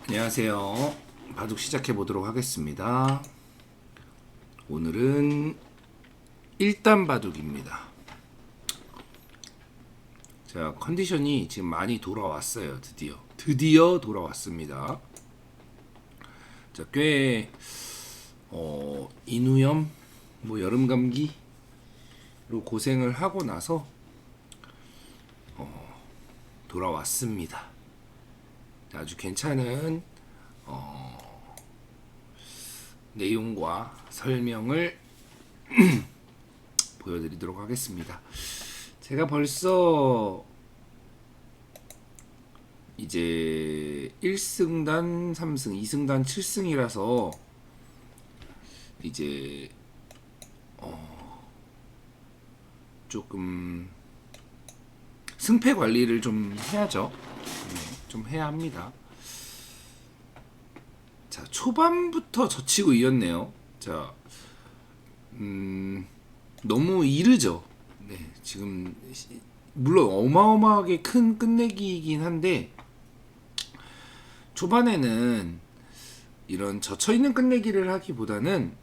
안녕하세요. 바둑 시작해 보도록 하겠습니다. 오늘은 1단 바둑입니다. 자, 컨디션이 지금 많이 돌아왔어요. 드디어 돌아왔습니다. 자, 꽤 인후염, 여름 감기로 고생을 하고 나서 돌아왔습니다. 아주 괜찮은 내용과 설명을 보여드리도록 하겠습니다. 제가 벌써 이제 1승단 3승, 2승단 7승이라서 이제 조금 승패 관리를 좀 해야죠. 좀 해야 합니다. 자, 초반부터 젖히고 이었네요. 자, 너무 이르죠. 네, 지금 물론 어마어마하게 큰 끝내기이긴 한데 초반에는 이런 젖혀있는 끝내기를 하기보다는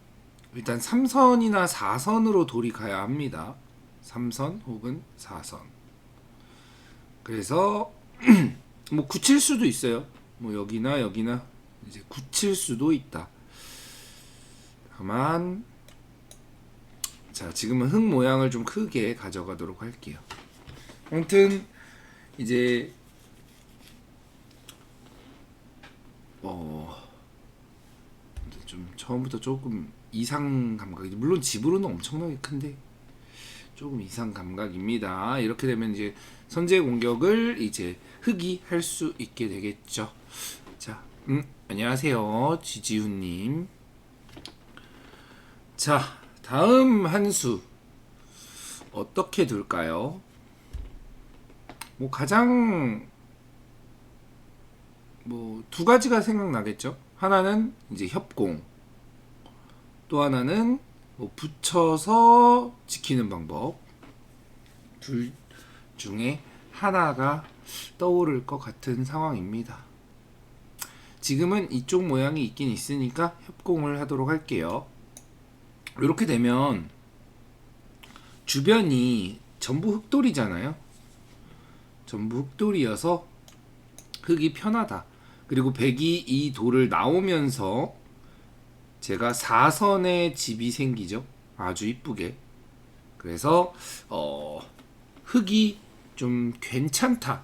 일단 3선이나 4선으로 돌이 가야 합니다. 3선 혹은 4선. 그래서 뭐 굳힐 수도 있어요. 뭐 여기나 이제 굳힐 수도 있다. 다만 자, 지금은 흙 모양을 좀 크게 가져가도록 할게요. 아무튼 이제 좀 처음부터 조금 이상 감각이, 물론 집으로는 엄청나게 큰데 조금 이상 감각입니다. 이렇게 되면 이제 선제 공격을 이제 흙이 할 수 있게 되겠죠. 자, 안녕하세요, 지지훈님. 자, 다음 한 수 어떻게 둘까요? 뭐 가장 두 가지가 생각나겠죠. 하나는 이제 협공, 또 하나는 붙여서 지키는 방법. 둘 중에 하나가 떠오를 것 같은 상황입니다. 지금은 이쪽 모양이 있긴 있으니까 협공을 하도록 할게요. 이렇게 되면 주변이 전부 흙돌이잖아요. 전부 흙돌이여서 흙이 편하다. 그리고 백이 이 돌을 나오면서 제가 4선의 집이 생기죠. 아주 이쁘게. 그래서 흙이 좀 괜찮다.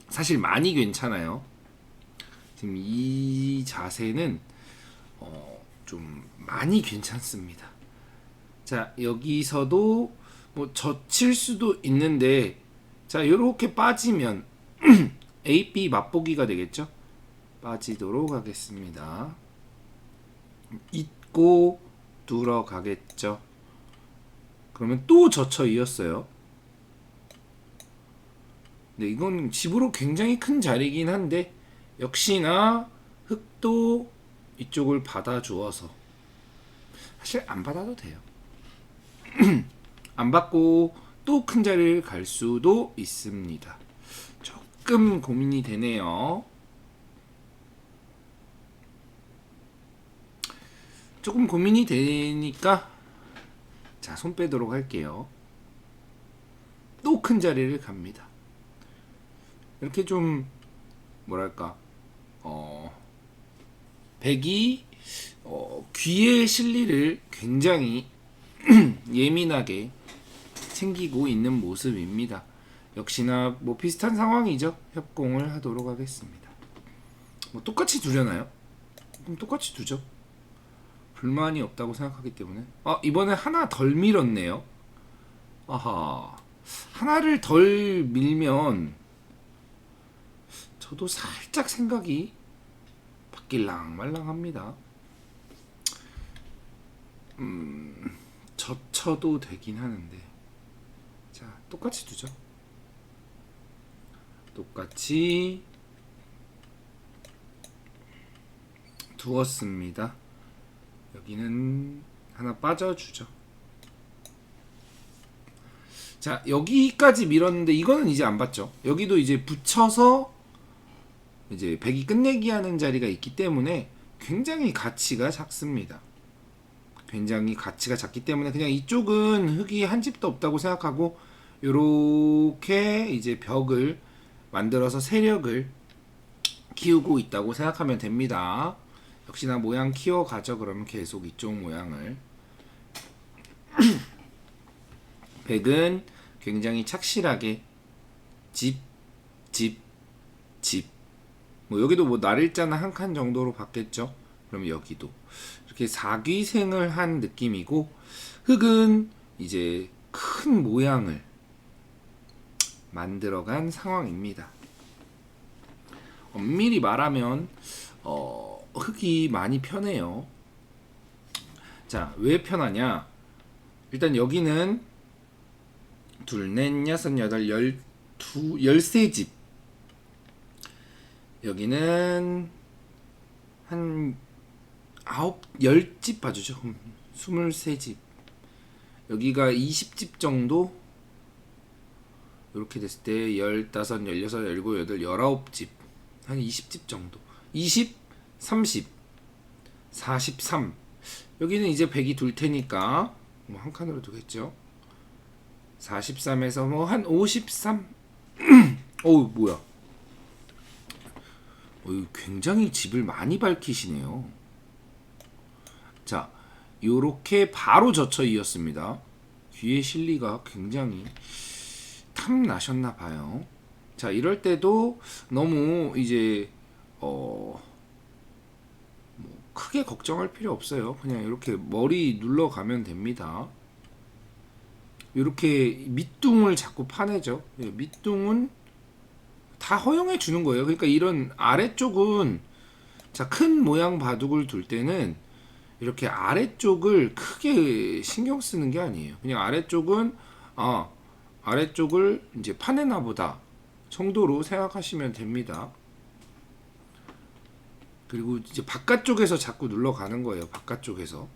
사실 많이 괜찮아요. 지금 이 자세는 좀 많이 괜찮습니다. 자, 여기서도 뭐 젖힐 수도 있는데, 자, 이렇게 빠지면 A, B 맛보기가 되겠죠. 빠지도록 하겠습니다. 잊고 들어가겠죠. 그러면 또 젖혀 이었어요. 네, 이건 집으로 굉장히 큰 자리이긴 한데 역시나 흙도 이쪽을 받아주어서, 사실 안 받아도 돼요. 안 받고 또 큰 자리를 갈 수도 있습니다. 조금 고민이 되네요. 조금 고민이 되니까 자, 손 빼도록 할게요. 또 큰 자리를 갑니다. 이렇게 좀 뭐랄까 백이 귀의 실리를 굉장히 예민하게 챙기고 있는 모습입니다. 역시나 뭐 비슷한 상황이죠. 협공을 하도록 하겠습니다. 뭐 똑같이 두려나요? 그럼 똑같이 두죠. 불만이 없다고 생각하기 때문에. 이번에 하나 덜 밀었네요. 아하, 하나를 덜 밀면 저도 살짝 생각이 바뀔랑 말랑합니다. 젖혀도 되긴 하는데, 자, 똑같이 두죠. 똑같이 두었습니다. 여기는 하나 빠져주죠. 자, 여기까지 밀었는데 이거는 이제 안 받죠. 여기도 이제 붙여서 이제 백이 끝내기 하는 자리가 있기 때문에 굉장히 가치가 작습니다. 굉장히 가치가 작기 때문에 그냥 이쪽은 흙이 한 집도 없다고 생각하고 요렇게 이제 벽을 만들어서 세력을 키우고 있다고 생각하면 됩니다. 역시나 모양 키워가죠. 그러면 계속 이쪽 모양을. 백은 굉장히 착실하게 집, 집, 집. 뭐 여기도 뭐 날일자나 한 칸 정도로 받겠죠. 그럼 여기도 이렇게 사귀생을 한 느낌이고, 흙은 이제 큰 모양을 만들어간 상황입니다. 엄밀히 말하면 흙이 많이 편해요. 자, 왜 편하냐? 일단 여기는 둘, 넷, 여섯, 여덟, 열세 집. 여기는 한 10집 봐주죠. 23집. 여기가 20집 정도? 이렇게 됐을 때 15, 16, 17, 18, 19집. 한 20집 정도. 20, 30, 43. 여기는 이제 100이 둘 테니까 뭐 한 칸으로 두겠죠. 43에서 뭐 한 53. 어우 뭐야. 굉장히 집을 많이 밝히시네요. 자, 요렇게 바로 젖혀 이었습니다. 귀의 실리가 굉장히 탐나셨나 봐요. 자, 이럴 때도 너무 이제 뭐 크게 걱정할 필요 없어요. 그냥 이렇게 머리 눌러가면 됩니다. 이렇게 밑둥을 자꾸 파내죠. 밑둥은 다 허용해 주는 거예요. 그러니까 이런 아래쪽은, 자, 큰 모양 바둑을 둘 때는 이렇게 아래쪽을 크게 신경 쓰는 게 아니에요. 그냥 아래쪽은 아래쪽을 이제 파내나 보다 정도로 생각하시면 됩니다. 그리고 이제 바깥쪽에서 자꾸 눌러가는 거예요. 바깥쪽에서.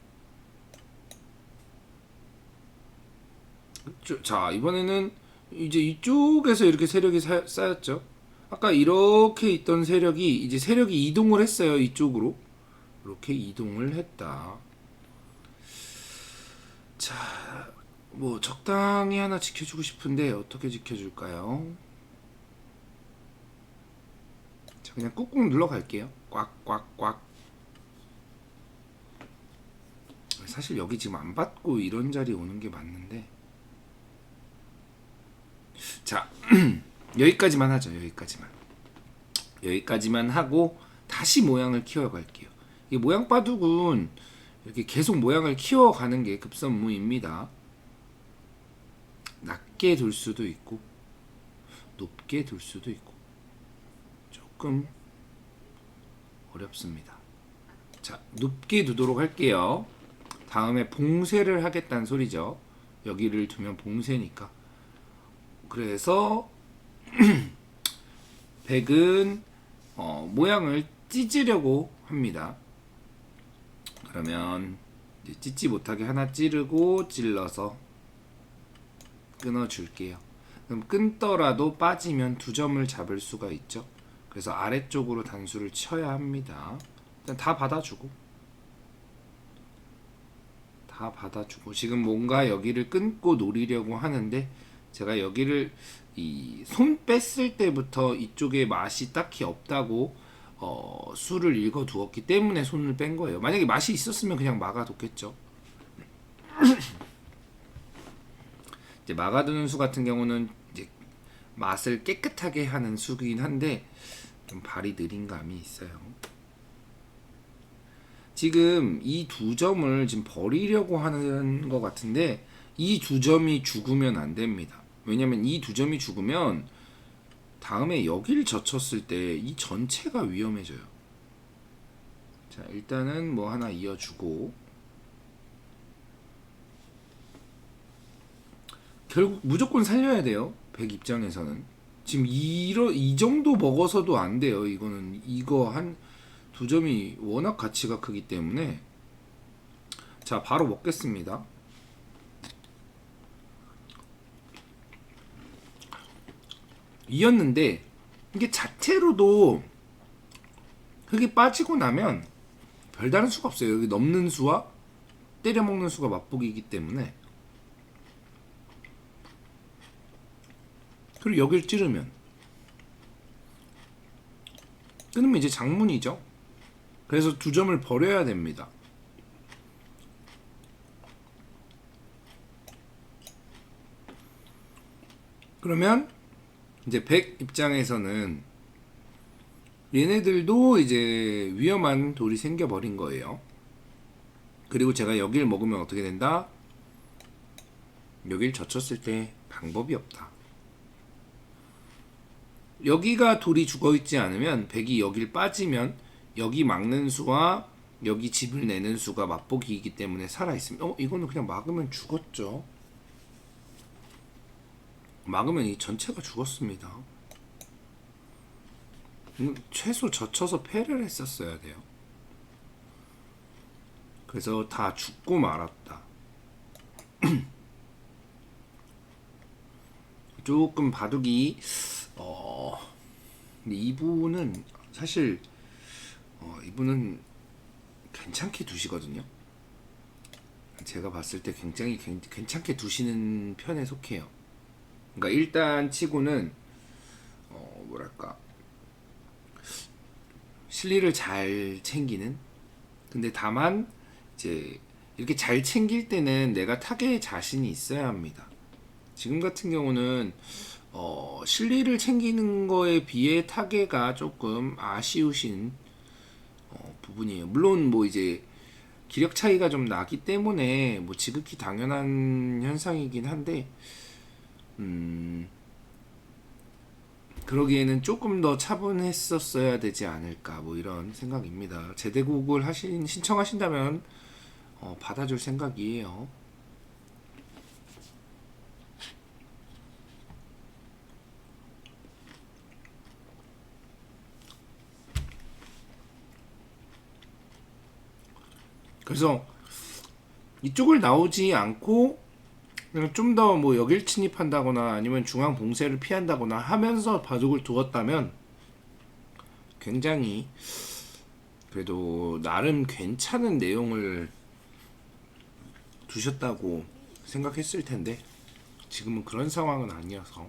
자, 이번에는 이제 이쪽에서 이렇게 세력이 쌓였죠. 아까 이렇게 있던 세력이 이제 세력이 이동을 했어요. 이쪽으로. 이렇게 이동을 했다. 자, 뭐 적당히 하나 지켜주고 싶은데 어떻게 지켜줄까요? 자, 그냥 꾹꾹 눌러 갈게요. 꽉꽉꽉. 사실 여기 지금 안 받고 이런 자리 오는 게 맞는데, 자 여기까지만 하죠. 여기까지만 하고 다시 모양을 키워갈게요. 이 모양 바둑은 이렇게 계속 모양을 키워가는 게 급선무입니다. 낮게 둘 수도 있고 높게 둘 수도 있고 조금 어렵습니다. 자, 높게 두도록 할게요. 다음에 봉쇄를 하겠다는 소리죠. 여기를 두면 봉쇄니까. 그래서 백은 모양을 찢으려고 합니다. 그러면 이제 찢지 못하게 하나 찌르고 찔러서 끊어줄게요. 그럼 끊더라도 빠지면 2점을 잡을 수가 있죠. 그래서 아래쪽으로 단수를 쳐야 합니다. 일단 다 받아주고 지금 뭔가 여기를 끊고 노리려고 하는데, 제가 여기를 이 손 뺐을 때부터 이쪽에 맛이 딱히 없다고 수를 읽어 두었기 때문에 손을 뺀 거예요. 만약에 맛이 있었으면 그냥 막아뒀겠죠. 이제 막아두는 수 같은 경우는 이제 맛을 깨끗하게 하는 수긴 한데 좀 발이 느린 감이 있어요. 지금 이 2점을 지금 버리려고 하는 것 같은데, 이 2점이 죽으면 안 됩니다. 왜냐면 이 2점이 죽으면 다음에 여기를 젖혔을 때 이 전체가 위험해져요. 자, 일단은 뭐 하나 이어주고, 결국 무조건 살려야 돼요. 백 입장에서는 지금 이 정도 먹어서도 안 돼요. 이거 한 2점이 워낙 가치가 크기 때문에. 자, 바로 먹겠습니다. 이었는데 이게 자체로도 흙이 빠지고 나면 별다른 수가 없어요. 여기 넘는 수와 때려먹는 수가 맞보기이기 때문에. 그리고 여길 찌르면 끊으면 이제 장문이죠. 그래서 2점을 버려야 됩니다. 그러면 이제 100 입장에서는 얘네들도 이제 위험한 돌이 생겨버린 거예요. 그리고 제가 여길 먹으면 어떻게 된다? 여길 젖혔을 때 방법이 없다. 여기가 돌이 죽어있지 않으면 100이 여길 빠지면 여기 막는 수와 여기 집을 내는 수가 맞보기이기 때문에 살아있습니다. 이거는 그냥 막으면 죽었죠. 막으면 이 전체가 죽었습니다. 최소 젖혀서 패를 했었어야 돼요. 그래서 다 죽고 말았다. 조금 바둑이 근데 이분은 사실 이분은 괜찮게 두시거든요. 제가 봤을 때 굉장히 괜찮게 두시는 편에 속해요. 그러니까 일단 치고는 뭐랄까 실리를 잘 챙기는. 근데 다만 이제 이렇게 잘 챙길 때는 내가 타겟에 자신이 있어야 합니다. 지금 같은 경우는 실리를 챙기는 거에 비해 타겟가 조금 아쉬우신 부분이에요. 물론 뭐 이제 기력 차이가 좀 나기 때문에 뭐 지극히 당연한 현상이긴 한데 그러기에는 조금 더 차분했었어야 되지 않을까 뭐 이런 생각입니다. 제대국을 신청하신다면 받아줄 생각이에요. 그래서 이쪽을 나오지 않고 좀 더 뭐 여길 침입한다거나 아니면 중앙 봉쇄를 피한다거나 하면서 바둑을 두었다면 굉장히 그래도 나름 괜찮은 내용을 두셨다고 생각했을 텐데 지금은 그런 상황은 아니어서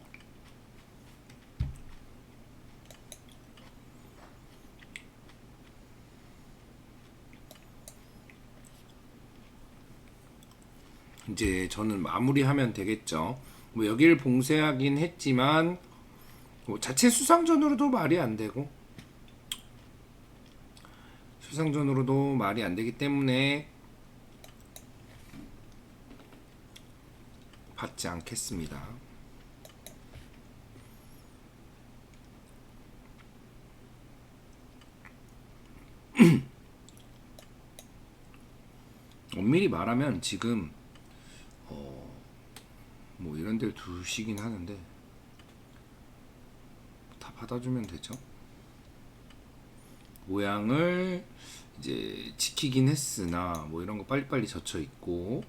이제 저는 마무리하면 되겠죠. 뭐 여기를 봉쇄하긴 했지만 뭐 자체 수상전으로도 말이 안 되고 수상전으로도 말이 안 되기 때문에 받지 않겠습니다. 엄밀히 말하면 지금 뭐 이런 데를 두시긴 하는데 다 받아주면 되죠. 모양을 이제 지키긴 했으나 뭐 이런 거 빨리빨리 젖혀 있고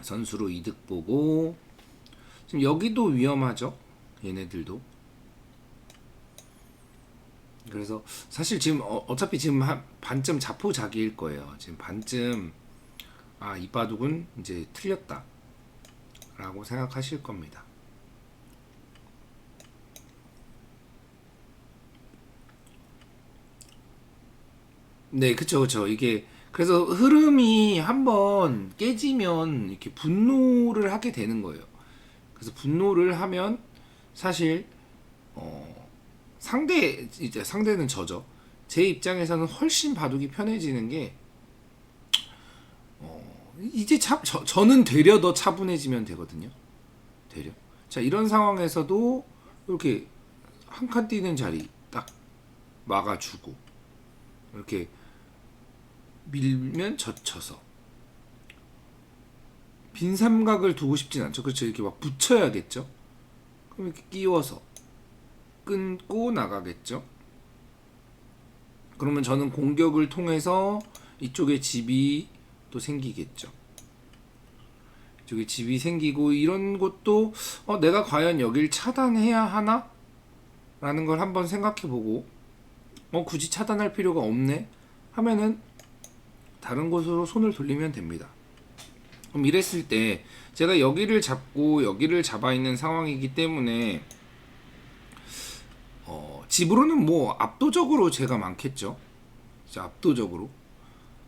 선수로 이득 보고 지금 여기도 위험하죠. 얘네들도. 그래서 사실 지금 어차피 지금 한 반쯤 자포자기일 거예요. 지금 반쯤 이 바둑은 이제 틀렸다 라고 생각하실 겁니다. 네, 그쵸. 이게 그래서 흐름이 한번 깨지면 이렇게 분노를 하게 되는 거예요. 그래서 분노를 하면 사실 상대는 저죠. 제 입장에서는 훨씬 바둑이 편해지는 게 이제 저는 되려 더 차분해지면 되거든요. 되려. 자, 이런 상황에서도 이렇게 한 칸 뛰는 자리 딱 막아주고 이렇게 밀면 젖혀서 빈 삼각을 두고 싶진 않죠. 그렇죠. 이렇게 막 붙여야겠죠. 그럼 이렇게 끼워서 끊고 나가겠죠. 그러면 저는 공격을 통해서 이쪽에 집이 또 생기겠죠. 이쪽에 집이 생기고 이런 것도 내가 과연 여길 차단해야 하나? 라는 걸 한번 생각해보고 굳이 차단할 필요가 없네 하면은 다른 곳으로 손을 돌리면 됩니다. 그럼 이랬을 때 제가 여기를 잡고 여기를 잡아 있는 상황이기 때문에 집으로는 뭐 압도적으로 제가 많겠죠.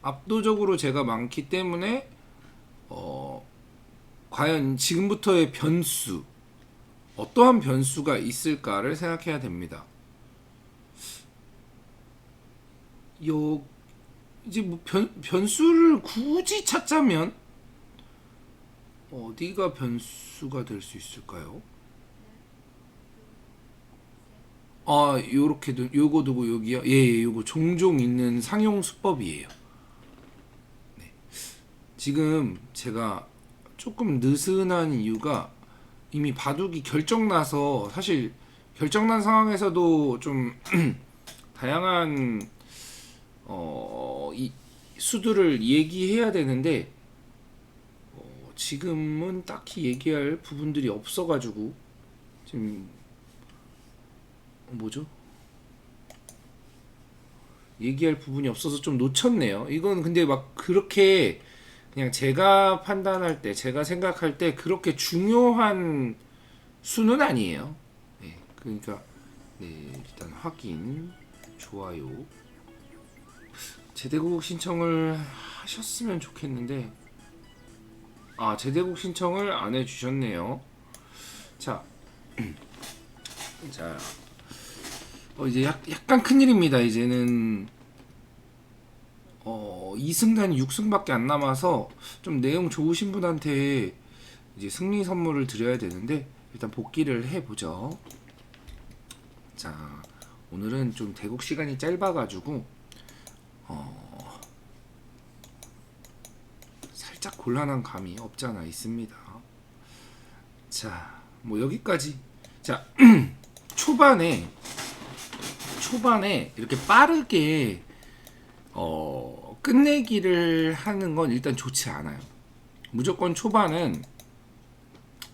압도적으로 제가 많기 때문에 과연 지금부터의 변수, 어떠한 변수가 있을까를 생각해야 됩니다. 이제 뭐 변수를 굳이 찾자면 어디가 변수가 될 수 있을까요? 요렇게도 요거 두고 여기요. 예, 요거 종종 있는 상용 수법이에요. 네. 지금 제가 조금 느슨한 이유가 이미 바둑이 결정나서 사실 결정난 상황에서도 좀 다양한 이 수들을 얘기해야 되는데 지금은 딱히 얘기할 부분들이 없어가지고 지금 뭐죠? 얘기할 부분이 없어서 좀 놓쳤네요. 이건 근데 막 그렇게 그냥 제가 판단할 때, 제가 생각할 때 그렇게 중요한 수는 아니에요. 네, 그러니까 네, 일단 확인, 좋아요. 제대국 신청을 하셨으면 좋겠는데 제대국 신청을 안 해주셨네요. 자, 자, 이제 약간 큰일입니다. 이제는 2승단 6승밖에 안 남아서 좀 내용 좋으신 분한테 이제 승리 선물을 드려야 되는데 일단 복귀를 해보죠. 자, 오늘은 좀 대국 시간이 짧아가지고 살짝 곤란한 감이 없잖아 있습니다. 자, 뭐 여기까지. 자, 초반에 이렇게 빠르게 끝내기를 하는 건 일단 좋지 않아요. 무조건 초반은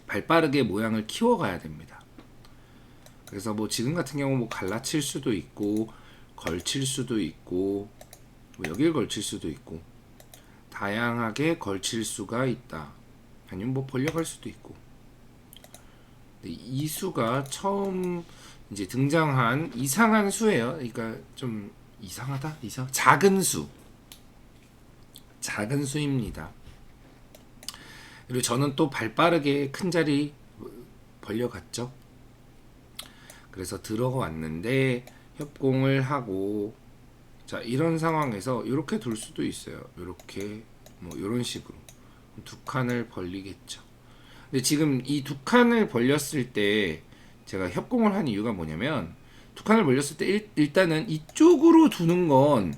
발빠르게 모양을 키워가야 됩니다. 그래서 뭐 지금 같은 경우 뭐 갈라칠 수도 있고 걸칠 수도 있고 뭐 여길 걸칠 수도 있고 다양하게 걸칠 수가 있다. 아니면 뭐 벌려갈 수도 있고. 이 수가 처음 이제 등장한 이상한 수예요. 그러니까 좀 이상하다, 작은 수입니다. 그리고 저는 또 발빠르게 큰 자리 벌려갔죠. 그래서 들어왔는데 협공을 하고 자 이런 상황에서 이렇게 둘 수도 있어요. 이렇게 뭐 이런 식으로 두 칸을 벌리겠죠. 근데 지금 이 두 칸을 벌렸을 때 제가 협공을 한 이유가 뭐냐면 두 칸을 벌렸을 때 일단은 이쪽으로 두는 건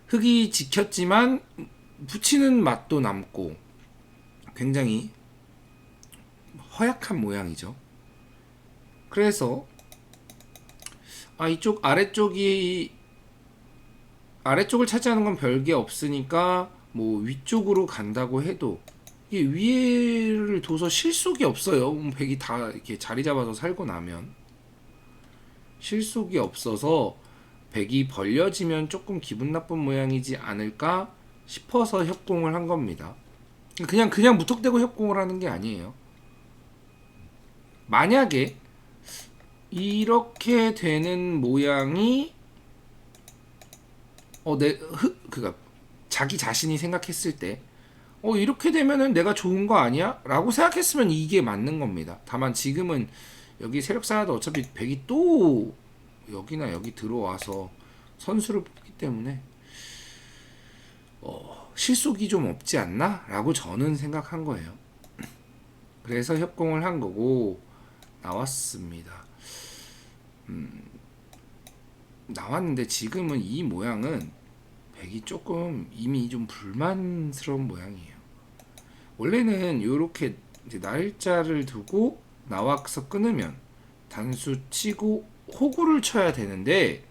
흙이 지켰지만 붙이는 맛도 남고 굉장히 허약한 모양이죠. 그래서 이쪽 아래쪽을 차지하는 건 별게 없으니까 뭐 위쪽으로 간다고 해도 이게 위에를 둬서 실속이 없어요. 백이 다 이렇게 자리 잡아서 살고 나면 실속이 없어서 백이 벌려지면 조금 기분 나쁜 모양이지 않을까 싶어서 협공을 한 겁니다. 그냥 무턱대고 협공을 하는 게 아니에요. 만약에 이렇게 되는 모양이 그니까 자기 자신이 생각했을 때 이렇게 되면은 내가 좋은 거 아니야? 라고 생각했으면 이게 맞는 겁니다. 다만 지금은 여기 세력 쌓아도 어차피 백이 또 여기나 여기 들어와서 선수를 뽑기 때문에 실속이 좀 없지 않나? 라고 저는 생각한 거예요. 그래서 협공을 한 거고 나왔습니다. 나왔는데 지금은 이 모양은 백이 조금 이미 좀 불만스러운 모양이에요. 원래는 이렇게 날짜를 두고 나와서 끊으면 단수 치고 호구를 쳐야 되는데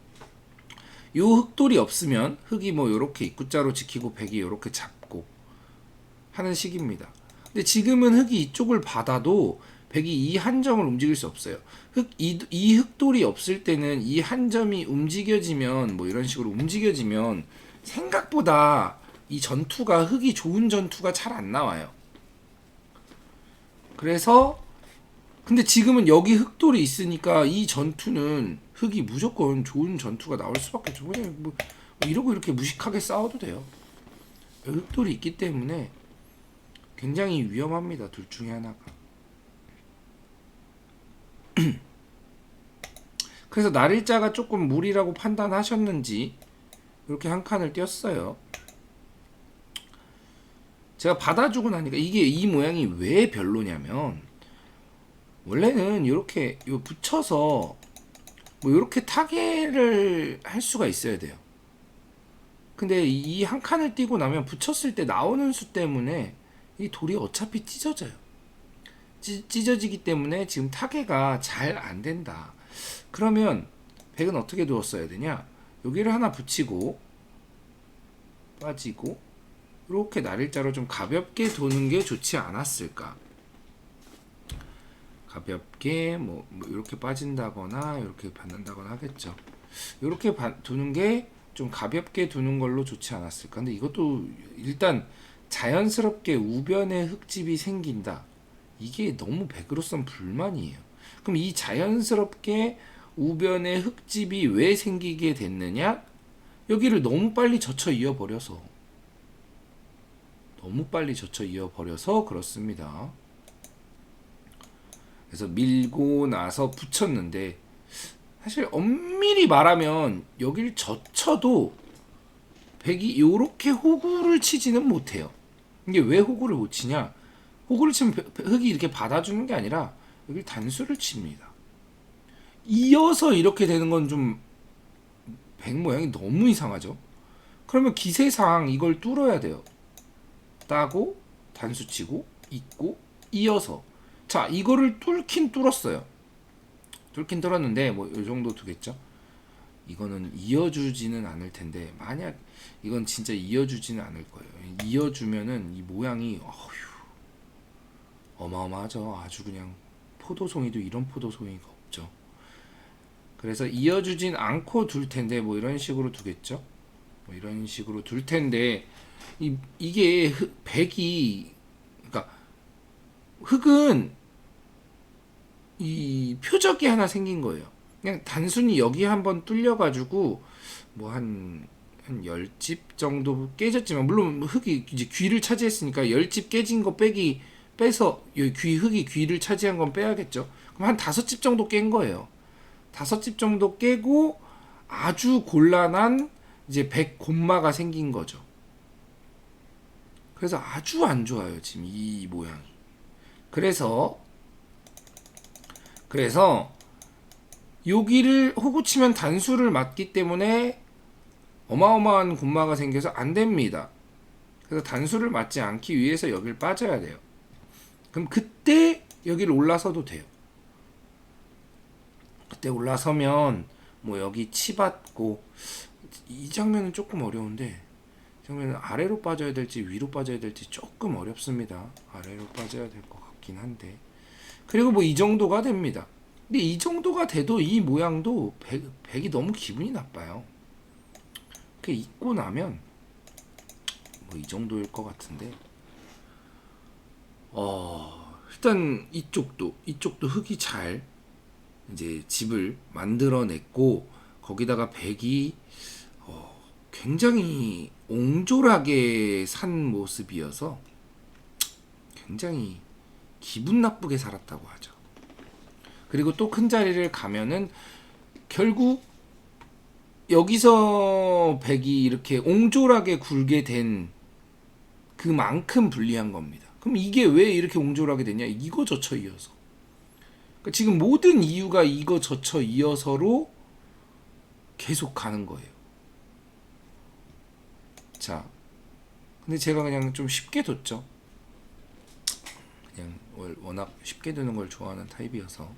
요 흑돌이 없으면 흑이 뭐 요렇게 입구자로 지키고 백이 요렇게 잡고 하는 식입니다. 근데 지금은 흑이 이쪽을 받아도 백이 이 한 점을 움직일 수 없어요. 이 흑돌이 없을 때는 이 한 점이 움직여지면 뭐 이런 식으로 움직여지면 생각보다 이 전투가 흑이 좋은 전투가 잘 안 나와요. 그래서 근데 지금은 여기 흑돌이 있으니까 이 전투는 흑이 무조건 좋은 전투가 나올 수밖에 없죠. 그냥 뭐 이러고 이렇게 무식하게 싸워도 돼요. 흑돌이 있기 때문에 굉장히 위험합니다. 둘 중에 하나가. 그래서 날일자가 조금 무리라고 판단하셨는지 이렇게 한 칸을 띄었어요. 제가 받아주고 나니까 이게 이 모양이 왜 별로냐면 원래는 이렇게 붙여서 뭐 이렇게 타개를 할 수가 있어야 돼요. 근데 이 한 칸을 띄고 나면 붙였을 때 나오는 수 때문에 이 돌이 어차피 찢어져요. 찢어지기 때문에 지금 타개가 잘 안 된다. 그러면 백은 어떻게 두었어야 되냐? 여기를 하나 붙이고 빠지고 이렇게 날일자로 좀 가볍게 도는 게 좋지 않았을까? 가볍게 뭐 이렇게 빠진다거나 이렇게 받는다거나 하겠죠. 이렇게 두는 게 좀 가볍게 두는 걸로 좋지 않았을까? 근데 이것도 일단 자연스럽게 우변에 흙집이 생긴다. 이게 너무 백으로선 불만이에요. 그럼 이 자연스럽게 우변에 흙집이 왜 생기게 됐느냐? 여기를 너무 빨리 젖혀 이어버려서 그렇습니다. 그래서 밀고 나서 붙였는데 사실 엄밀히 말하면 여길 젖혀도 백이 요렇게 호구를 치지는 못해요. 이게 왜 호구를 못 치냐? 호구를 치면 흑이 이렇게 받아주는 게 아니라 여기 단수를 칩니다. 이어서 이렇게 되는 건 좀 백 모양이 너무 이상하죠. 그러면 기세상 이걸 뚫어야 돼요. 따고 단수 치고 잇고 이어서 자 이거를 뚫긴 뚫었어요. 뚫긴 뚫었는데 뭐 이 정도 두겠죠. 이거는 이어주지는 않을 텐데 만약 이건 진짜 이어주지는 않을 거예요. 이어주면은 이 모양이 어마어마하죠. 아주 그냥 포도송이도 이런 포도송이가 없죠. 그래서 이어주진 않고 둘 텐데 뭐 이런 식으로 두겠죠. 뭐 이런 식으로 둘 텐데 이게 백이 그러니까 흑은 이 표적이 하나 생긴 거예요. 그냥 단순히 여기 한번 뚫려가지고 뭐 한 10집 정도 깨졌지만 물론 흑이 이제 귀를 차지했으니까 10집 깨진 거 빼서 여기 흑이 귀를 차지한 건 빼야겠죠. 그럼 한 5집 정도 깬 거예요. 5집 정도 깨고 아주 곤란한 이제 백 곤마가 생긴 거죠. 그래서 아주 안 좋아요. 지금 이 모양이. 그래서 여기를 호구 치면 단수를 맞기 때문에 어마어마한 곤마가 생겨서 안 됩니다. 그래서 단수를 맞지 않기 위해서 여기를 빠져야 돼요. 그럼 그때 여기를 올라서도 돼요. 그때 올라서면 뭐 여기 치받고 이 장면은 조금 어려운데 이 장면은 아래로 빠져야 될지 위로 빠져야 될지 조금 어렵습니다. 아래로 빠져야 될 것 같긴 한데 그리고 뭐 이 정도가 됩니다. 근데 이 정도가 돼도 이 모양도 백이 너무 기분이 나빠요. 그 입고 나면 뭐 이 정도일 것 같은데 일단 이쪽도 흙이 잘 이제 집을 만들어냈고 거기다가 백이 굉장히 옹졸하게 산 모습이어서 굉장히 기분 나쁘게 살았다고 하죠. 그리고 또 큰 자리를 가면은 결국 여기서 백이 이렇게 옹졸하게 굴게 된 그만큼 불리한 겁니다. 그럼 이게 왜 이렇게 옹졸하게 되냐? 이거 젖혀 이어서. 그러니까 지금 모든 이유가 이거 젖혀 이어서로 계속 가는 거예요. 자, 근데 제가 그냥 좀 쉽게 뒀죠. 그냥 워낙 쉽게 두는 걸 좋아하는 타입이어서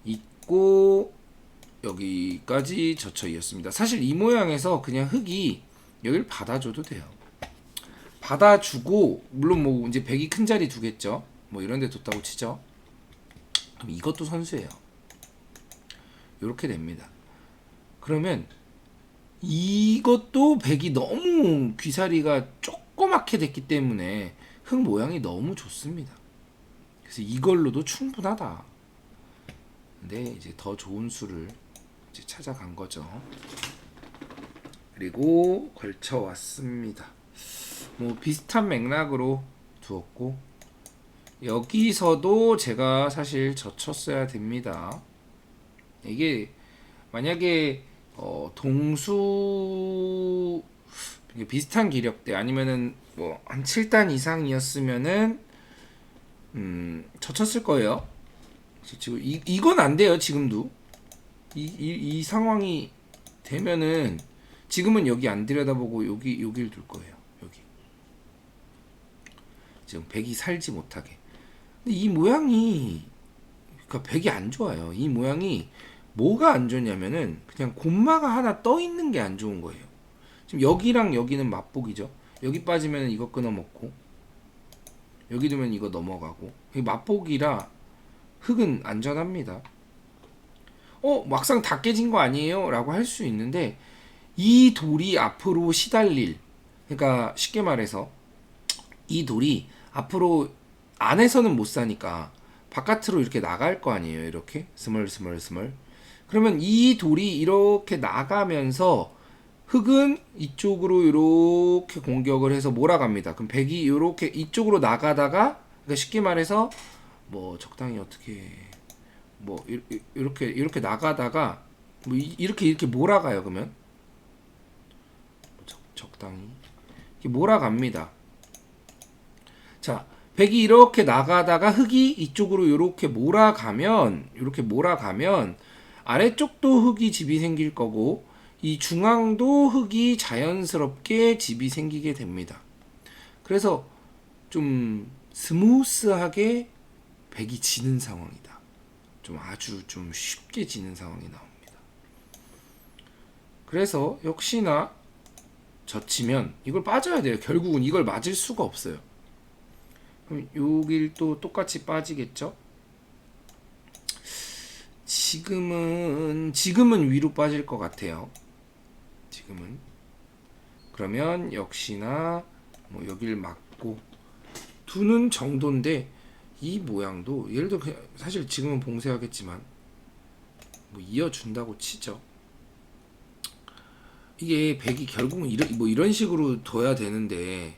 있고 여기까지 젖혀 이었습니다. 사실 이 모양에서 그냥 흙이 여기를 받아줘도 돼요. 받아주고 물론 뭐 이제 백이 큰 자리 두겠죠. 뭐 이런 데 뒀다고 치죠. 그럼 이것도 선수예요. 이렇게 됩니다. 그러면 이것도 백이 너무 귀사리가 조그맣게 됐기 때문에 흙 모양이 너무 좋습니다. 그래서 이걸로도 충분하다. 근데 이제 더 좋은 수를 이제 찾아간 거죠. 그리고 걸쳐 왔습니다. 뭐 비슷한 맥락으로 두었고, 여기서도 제가 사실 젖혔어야 됩니다. 이게 만약에 동수 비슷한 기력대 아니면은 뭐 한 7단 이상이었으면은 젖혔을 거예요. 지금 이건 안 돼요. 지금도 이 상황이 되면은 지금은 여기 안 들여다보고 여기를 둘 거예요. 여기 지금 백이 살지 못하게. 근데 이 모양이 그러니까 백이 안 좋아요. 이 모양이 뭐가 안 좋냐면은 그냥 곰마가 하나 떠 있는 게 안 좋은 거예요. 지금 여기랑 여기는 맞복이죠. 여기 빠지면 이거 끊어 먹고 여기 두면 이거 넘어가고 맞복이라 흙은 안전합니다. 막상 다 깨진 거 아니에요? 라고 할 수 있는데 이 돌이 앞으로 시달릴, 그러니까 쉽게 말해서 이 돌이 앞으로 안에서는 못 사니까 바깥으로 이렇게 나갈 거 아니에요. 이렇게 스멀스멀스멀. 그러면 이 돌이 이렇게 나가면서 흙은 이쪽으로 이렇게 공격을 해서 몰아갑니다. 그럼 백이 이렇게 이쪽으로 나가다가, 그러니까 쉽게 말해서 뭐 적당히 어떻게 뭐 이렇게 나가다가 뭐 이렇게 몰아가요. 그러면 적당히 이렇게 몰아갑니다. 자, 백이 이렇게 나가다가 흙이 이쪽으로 이렇게 몰아가면 아래쪽도 흙이 집이 생길 거고 이 중앙도 흙이 자연스럽게 집이 생기게 됩니다. 그래서 좀 스무스하게 백이 지는 상황이다. 좀 아주 좀 쉽게 지는 상황이 나옵니다. 그래서 역시나 젖히면 이걸 빠져야 돼요. 결국은 이걸 맞을 수가 없어요. 그럼 여길 또 똑같이 빠지겠죠? 지금은 위로 빠질 것 같아요. 지금은. 그러면 역시나 뭐 여길 막고 두는 정도인데 이 모양도 예를 들어 사실 지금은 봉쇄하겠지만 뭐 이어준다고 치죠. 이게 백이 결국은 이런 식으로 둬야 되는데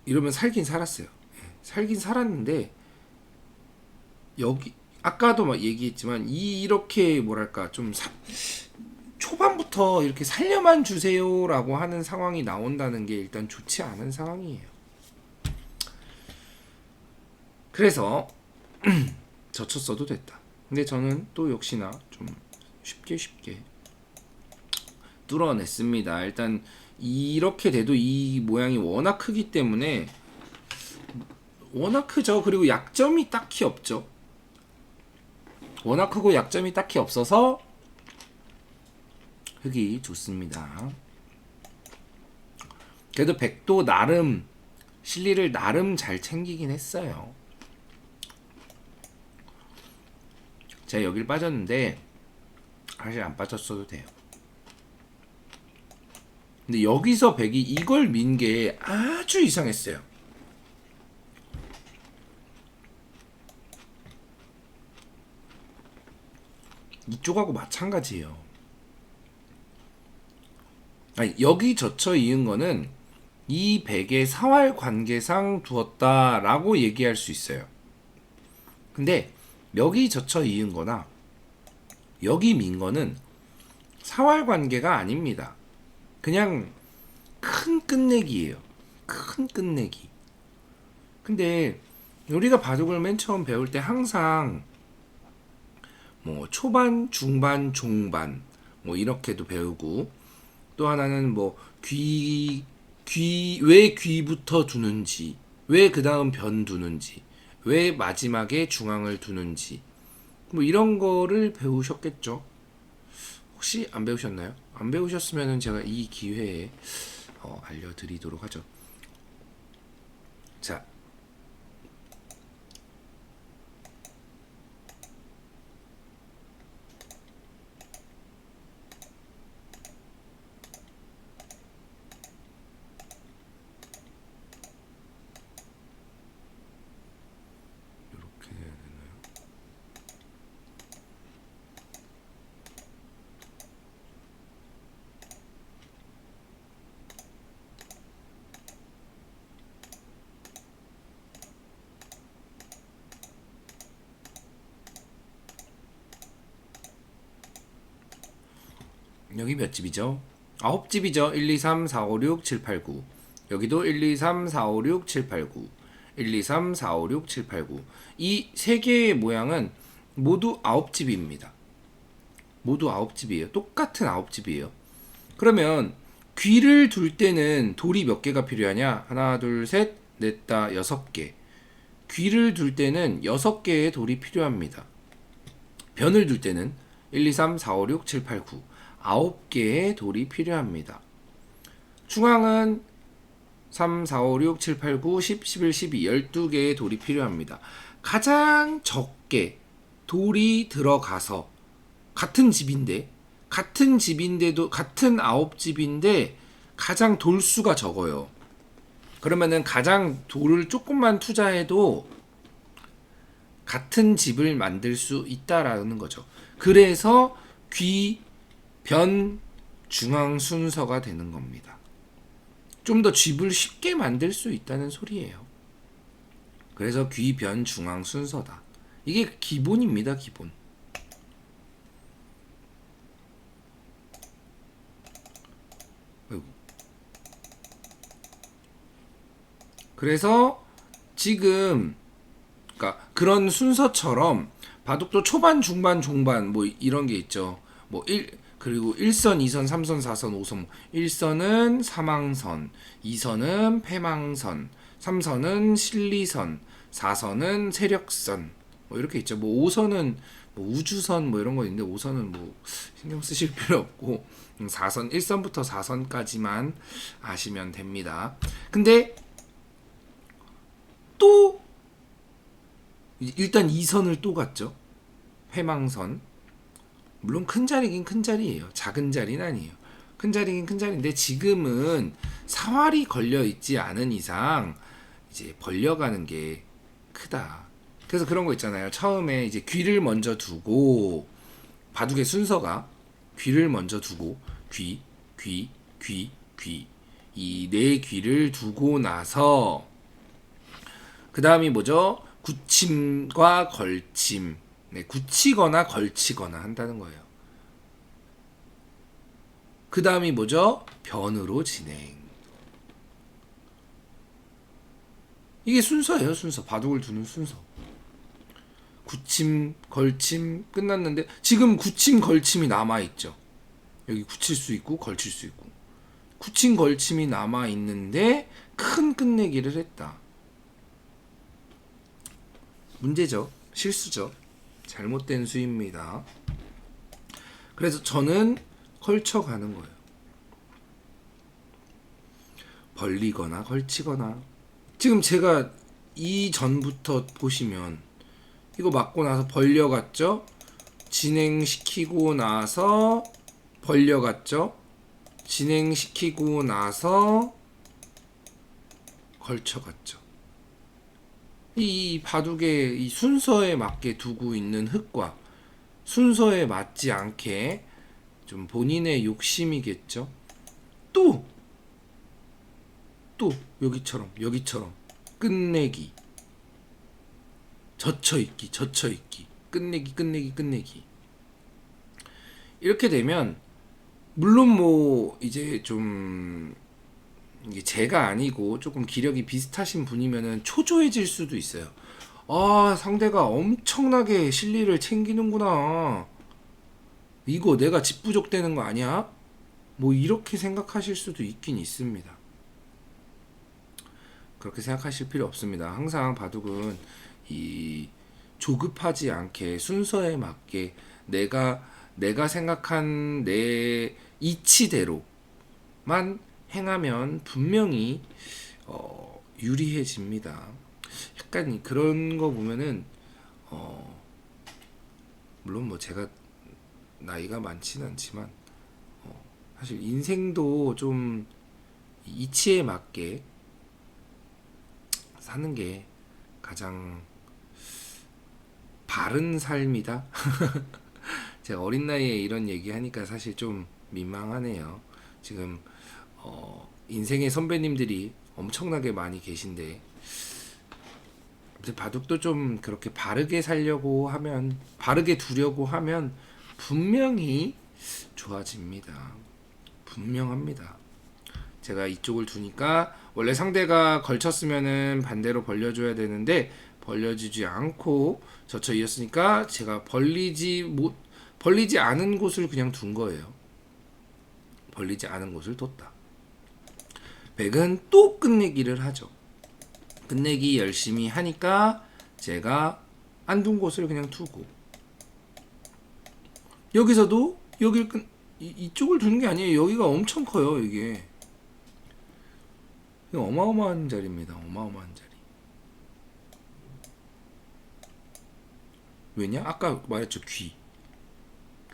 이러면 살긴 살았어요. 살긴 살았는데 여기 아까도 막 얘기했지만 이렇게 뭐랄까 좀 초반부터 이렇게 살려만 주세요라고 하는 상황이 나온다는 게 일단 좋지 않은 상황이에요. 그래서 젖혔어도 됐다. 근데 저는 또 역시나 좀 쉽게 뚫어냈습니다. 일단 이렇게 돼도 이 모양이 워낙 크기 때문에 워낙 크죠. 그리고 약점이 딱히 없죠. 워낙 크고 약점이 딱히 없어서 흙이 좋습니다. 그래도 백도 나름 실리를 나름 잘 챙기긴 했어요. 제가 여길 빠졌는데 사실 안 빠졌어도 돼요. 근데 여기서 백이 이걸 민 게 아주 이상했어요. 이쪽하고 마찬가지예요. 아니, 여기 젖혀 이은 거는 이 백의 사활 관계상 두었다라고 얘기할 수 있어요. 근데 여기 젖혀 이은 거나 여기 민 거는 사활 관계가 아닙니다. 그냥 큰 끝내기예요. 큰 끝내기. 근데 우리가 바둑을 맨 처음 배울 때 항상 뭐 초반, 중반, 종반 뭐 이렇게도 배우고 또 하나는 뭐 왜 귀부터 두는지, 왜 그 다음 변 두는지, 왜 마지막에 중앙을 두는지 뭐 이런 거를 배우셨겠죠. 혹시 안 배우셨나요? 안 배우셨으면 제가 이 기회에 알려드리도록 하죠. 자, 여기 몇 집이죠? 9집이죠. 1, 2, 3, 4, 5, 6, 7, 8, 9. 여기도 1, 2, 3, 4, 5, 6, 7, 8, 9. 1, 2, 3, 4, 5, 6, 7, 8, 9. 이 세 개의 모양은 모두 9집입니다. 모두 9집이에요. 똑같은 9집이에요. 그러면 귀를 둘 때는 돌이 몇 개가 필요하냐? 하나, 둘, 셋, 넷, 다, 6개. 귀를 둘 때는 6개의 돌이 필요합니다. 변을 둘 때는 1, 2, 3, 4, 5, 6, 7, 8, 9. 9개의 돌이 필요합니다. 중앙은 3, 4, 5, 6, 7, 8, 9, 10, 11, 12, 12개의 돌이 필요합니다. 가장 적게 돌이 들어가서 같은 집인데도 같은 9집인데 가장 돌수가 적어요. 그러면은 가장 돌을 조금만 투자해도 같은 집을 만들 수 있다라는 거죠. 그래서 귀, 변, 중앙 순서가 되는 겁니다. 좀 더 집을 쉽게 만들 수 있다는 소리예요. 그래서 귀, 변, 중앙 순서다. 이게 기본입니다, 기본. 그래서 지금 그러니까 그런 순서처럼 바둑도 초반, 중반, 종반 뭐 이런 게 있죠. 뭐 1, 그리고 1선, 2선, 3선, 4선, 5선. 1선은 사망선, 2선은 패망선, 3선은 실리선, 4선은 세력선. 뭐 이렇게 있죠. 뭐 5선은 뭐 우주선 뭐 이런 거 있는데 5선은 뭐 신경 쓰실 필요 없고 4선 1선부터 4선까지만 아시면 됩니다. 근데 또 일단 2선을 또 갔죠. 회망선. 물론 큰 자리긴 큰 자리예요. 작은 자리는 아니에요. 큰 자리긴 큰 자리인데 지금은 사활이 걸려 있지 않은 이상 이제 벌려가는 게 크다. 그래서 그런 거 있잖아요. 처음에 이제 귀를 먼저 두고 바둑의 순서가 귀를 먼저 두고 귀 이 네 귀를 두고 나서 그 다음이 뭐죠? 굳힘과 걸침. 네, 굳히거나 걸치거나 한다는 거예요. 그 다음이 뭐죠? 변으로 진행. 이게 순서예요, 순서. 바둑을 두는 순서. 굳힘, 걸침 끝났는데 지금 굳힘, 걸침이 남아있죠. 여기 굳힐 수 있고 걸칠 수 있고. 굳힘, 걸침이 남아있는데 큰 끝내기를 했다. 문제죠. 실수죠. 잘못된 수입니다. 그래서 저는 걸쳐가는 거예요. 벌리거나 걸치거나. 지금 제가 이전부터 보시면 이거 맞고 나서 벌려갔죠. 진행시키고 나서 벌려갔죠. 진행시키고 나서 걸쳐갔죠. 이 바둑의 이 순서에 맞게 두고 있는 흙과 순서에 맞지 않게 좀 본인의 욕심이겠죠. 또 여기처럼 끝내기, 젖혀있기, 끝내기 이렇게 되면 물론 뭐 이제 좀 이게 제가 아니고 조금 기력이 비슷하신 분이면은 초조해질 수도 있어요. 아, 상대가 엄청나게 실리를 챙기는구나. 이거 내가 집부족되는 거 아니야? 뭐 이렇게 생각하실 수도 있긴 있습니다. 그렇게 생각하실 필요 없습니다. 항상 바둑은 이 조급하지 않게 순서에 맞게 내가 생각한 내 이치대로만 행하면 분명히 유리해집니다. 약간 그런 거 보면은 물론 뭐 제가 나이가 많지는 않지만 사실 인생도 좀 이치에 맞게 사는 게 가장 바른 삶이다. 제가 어린 나이에 이런 얘기하니까 사실 좀 민망하네요. 지금 인생의 선배님들이 엄청나게 많이 계신데 바둑도 좀 그렇게 바르게 살려고 하면 바르게 두려고 하면 분명히 좋아집니다. 분명합니다. 제가 이쪽을 두니까 원래 상대가 걸쳤으면은 반대로 벌려줘야 되는데 벌려지지 않고 젖혀 이었으니까 제가 벌리지 않은 곳을 그냥 둔 거예요. 벌리지 않은 곳을 뒀다. 백은 또 끝내기를 하죠. 끝내기 열심히 하니까 제가 안 둔 곳을 그냥 두고, 여기서도 이쪽을 두는 게 아니에요. 여기가 엄청 커요. 이게 어마어마한 자리입니다. 어마어마한 자리. 왜냐? 아까 말했죠.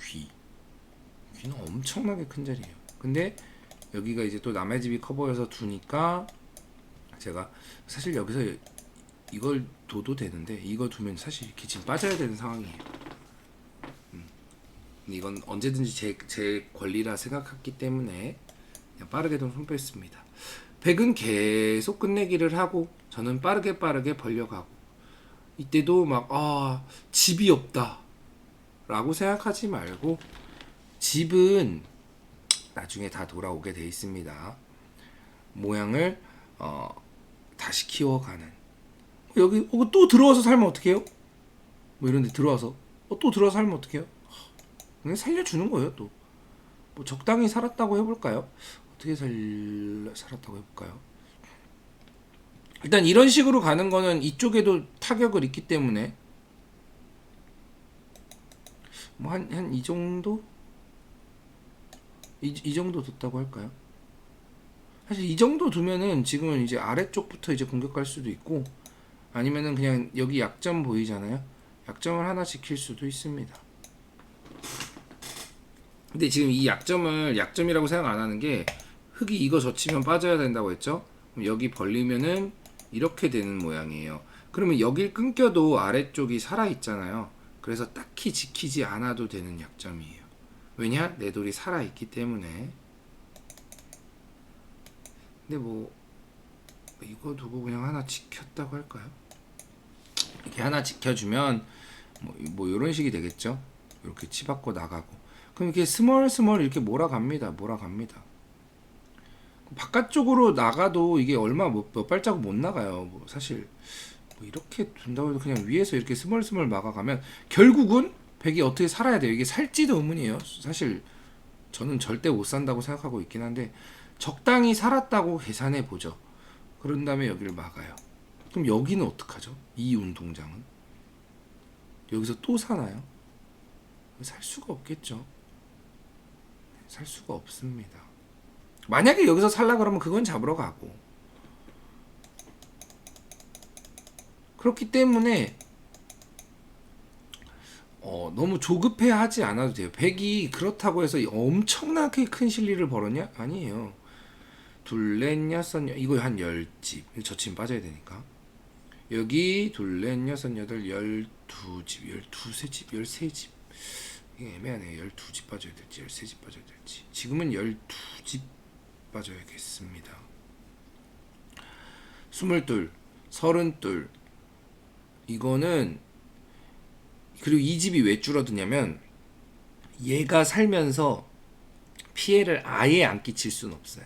귀는 엄청나게 큰 자리예요. 근데 여기가 이제 또 남의 집이 커보여서 두니까 제가 사실 여기서 이걸 둬도 되는데 이거 두면 사실 이렇게 지금 빠져야 되는 상황이에요. 근데 이건 언제든지 제 권리라 생각했기 때문에 그냥 빠르게 좀 손 뺐습니다. 백은 계속 끝내기를 하고 저는 빠르게 벌려가고, 이때도 막 집이 없다 라고 생각하지 말고 집은 나중에 다 돌아오게 돼 있습니다. 모양을 다시 키워가는. 여기 또 들어와서 살면 어떡해요? 뭐 이런데 들어와서 또 들어와서 살면 어떡해요? 그냥 살려주는 거예요. 또 뭐 적당히 살았다고 해볼까요? 어떻게 살았다고 해볼까요? 일단 이런 식으로 가는 거는 이쪽에도 타격을 입기 때문에 뭐 한 이 정도? 이 정도 뒀다고 할까요? 사실 이 정도 두면은 지금은 이제 아래쪽부터 이제 공격할 수도 있고, 아니면은 그냥 여기 약점 보이잖아요. 약점을 하나 지킬 수도 있습니다. 근데 지금 이 약점을 약점이라고 생각 안 하는 게, 흙이 이거 젖히면 빠져야 된다고 했죠? 그럼 여기 벌리면은 이렇게 되는 모양이에요. 그러면 여길 끊겨도 아래쪽이 살아있잖아요. 그래서 딱히 지키지 않아도 되는 약점이에요. 왜냐? 내 돌이 살아있기 때문에. 근데 뭐 이거 두고 그냥 하나 지켰다고 할까요? 이렇게 하나 지켜주면 뭐 이런 식이 되겠죠? 이렇게 치받고 나가고. 그럼 이렇게 스멀스멀 이렇게 몰아갑니다. 바깥쪽으로 나가도 이게 얼마 몇 발자국 못 나가요. 뭐 사실 뭐 이렇게 둔다고 해도 그냥 위에서 이렇게 스멀스멀 막아가면 결국은 백이 어떻게 살아야 돼요. 이게 살지도 의문이에요. 사실 저는 절대 못 산다고 생각하고 있긴 한데, 적당히 살았다고 계산해 보죠. 그런 다음에 여기를 막아요. 그럼 여기는 어떡하죠? 이 운동장은 여기서 또 사나요? 살 수가 없겠죠. 살 수가 없습니다. 만약에 여기서 살라 그러면 그건 잡으러 가고, 그렇기 때문에 너무 조급해 하지 않아도 돼요. 백이 그렇다고 해서 엄청나게 큰 실리를 벌었냐? 아니에요. 둘, 넷, 여섯, 이거 한 10집. 저침 빠져야 되니까. 여기 둘, 넷, 여섯, 여덟, 12집, 12집, 13집. 이게 애매하네. 12집 빠져야 될지 13집 빠져야 될지. 지금은 12집 빠져야겠습니다. 22, 32. 이거는, 그리고 이 집이 왜 줄어드냐면 얘가 살면서 피해를 아예 안 끼칠 수는 없어요.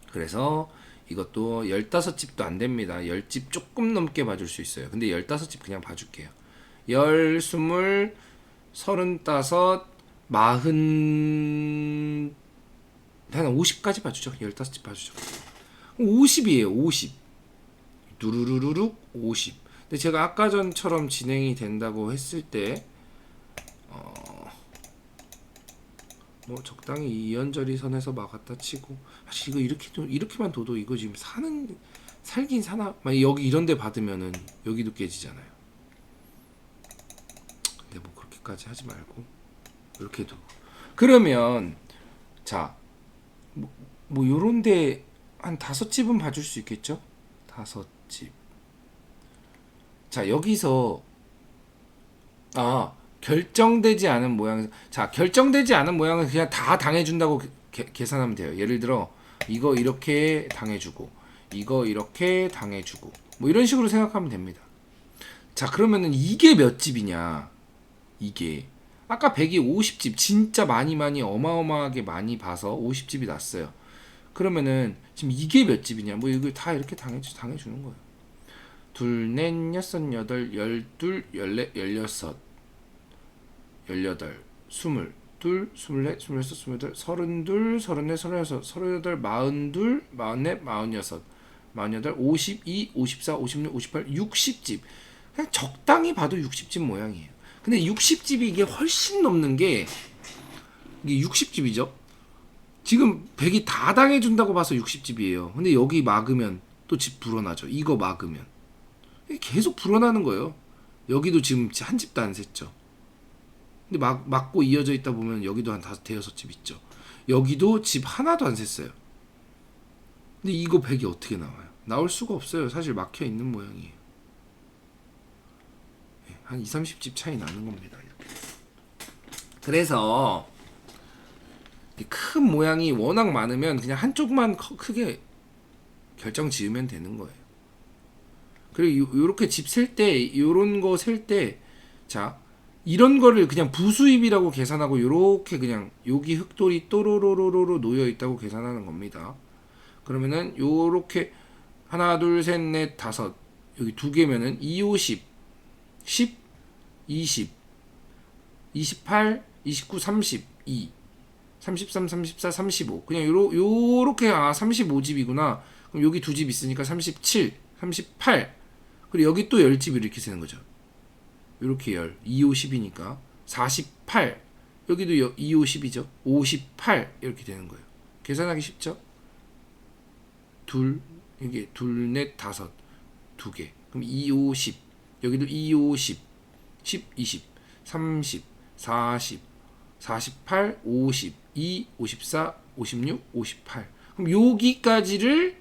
그래서 이것도 15집도 안 됩니다. 10집 조금 넘게 봐줄 수 있어요. 근데 15집 그냥 봐줄게요. 10, 20, 35, 40, 한 50까지 봐주죠. 15집 봐주죠. 50이에요. 50. 누르르르륵 50. 근데 제가 아까 전처럼 진행이 된다고 했을 때 뭐 적당히 이연저리 선에서 막았다 치고, 사실 이거 이렇게만 둬도 이거 지금 살긴 사나? 만약 여기 이런데 받으면은 여기도 깨지잖아요. 근데 뭐 그렇게까지 하지 말고 이렇게 두고, 그러면 자 뭐 요런데 한 5집은 봐줄 수 있겠죠? 5집. 자, 여기서 결정되지 않은 모양. 자, 결정되지 않은 모양은 그냥 다 당해준다고 계산하면 돼요. 예를 들어 이거 이렇게 당해주고, 이거 이렇게 당해주고, 뭐 이런 식으로 생각하면 됩니다. 자, 그러면은 이게 몇 집이냐? 이게 아까 100이 50집 진짜 많이 어마어마하게 많이 봐서 50집이 났어요. 그러면은 지금 이게 몇 집이냐? 뭐 이걸 다 이렇게 당해주는 거예요. 둘, 넷, 여섯, 여덟, 열둘, 열넷, 열여섯, 열여덟, 스물, 둘, 스물넷, 스물여섯, 스물여덟, 서른둘, 서른넷, 서른여섯, 서른여덟, 마흔둘, 마흔넷, 마흔여섯, 마흔여덟, 52, 54, 56, 58, 60집. 그냥 적당히 봐도 60집 모양이에요. 근데 60집이 이게 훨씬 넘는 게 이게 60집이죠. 지금 100이 다 당해준다고 봐서 60집이에요. 근데 여기 막으면 또 집 불어나죠. 이거 막으면 계속 불어나는 거예요. 여기도 지금 한 집도 안 샜죠. 근데 막고 이어져 있다 보면 여기도 한 대여섯 집 있죠. 여기도 집 하나도 안 샜어요. 근데 이거 100이 어떻게 나와요? 나올 수가 없어요. 사실 막혀 있는 모양이에요. 한 20, 30집 차이 나는 겁니다. 이렇게. 그래서 큰 모양이 워낙 많으면 그냥 한쪽만 크게 결정 지으면 되는 거예요. 그리고 요렇게 집 셀 때, 요런 거 셀 때, 자, 이런 거를 그냥 부수입이라고 계산하고 요렇게 그냥 여기 흑돌이 또로로로로 놓여 있다고 계산하는 겁니다. 그러면은 요렇게 하나, 둘, 셋, 넷, 다섯 여기 두 개면은 2, 5, 10, 10, 20, 28, 29, 30, 2, 33, 34, 35 그냥 요렇게 35집이구나. 그럼 여기 두 집 있으니까 37, 38 그리고 여기 또 10집 이렇게 세는 거죠. 이렇게 2, 5, 10이니까 48 여기도 2, 5, 10이죠. 58 이렇게 되는 거예요. 계산하기 쉽죠? 이게 둘, 넷, 다섯 두 개. 그럼 2, 5, 10 여기도 2, 5, 10 10, 20 30 40 48 50 2, 54 56 58 그럼 여기까지를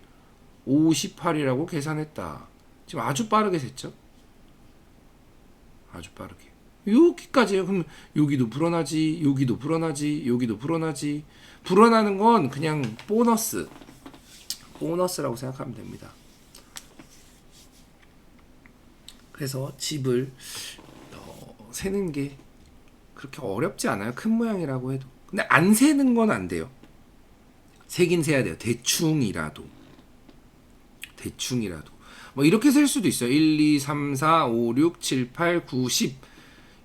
58이라고 계산했다. 지금 아주 빠르게 셌죠? 아주 빠르게. 여기까지예요. 그럼 여기도 불어나지, 여기도 불어나지, 여기도 불어나지. 불어나는 건 그냥 보너스라고 생각하면 됩니다. 그래서 집을 세는 게 그렇게 어렵지 않아요. 큰 모양이라고 해도. 근데 안 세는 건 안 돼요. 세긴 세야 돼요. 대충이라도. 뭐 이렇게 셀 수도 있어요. 1, 2, 3, 4, 5, 6, 7, 8, 9, 10